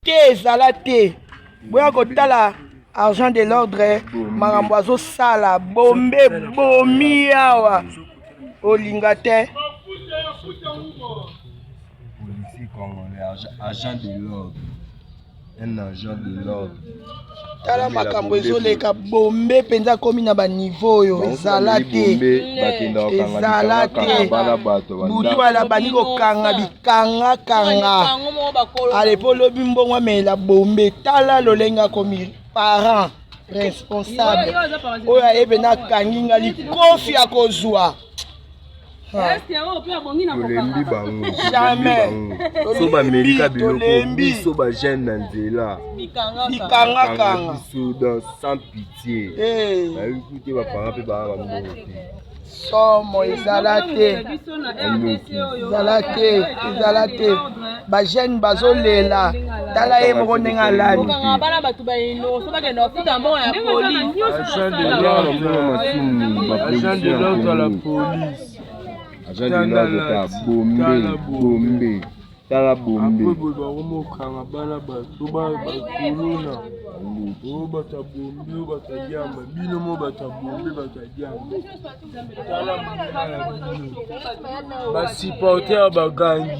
te ezala te boya kotala argent de l'ordre makambo azosala bombe bomi awa olinga te policier congolais agent de l'ordre un agent de l'ordre tala makambo ezoleka bombe mpenza komi na baniveau oyo ezala te ezala te butu ala bani kokanga bikangakanga alepo olobi mbongo amela bombe tala lolenga komi parent responsable oyo ayebe nakangi nga likofi ya kozwa tolembi bango jamais so bamerika biloko biso bagene na nzela bikangakanga biso sans pitié bayoki te baparent mpe baa bambongo te somo ezala te ezala te bagene bazolela tala ye moko ndenge alali agent de l'ordre ta bombe tala bombe bakokanga bana bato bakolona oyo batabombi oyo batadiamba bino mo batabombi batadiamba basiporter bagangi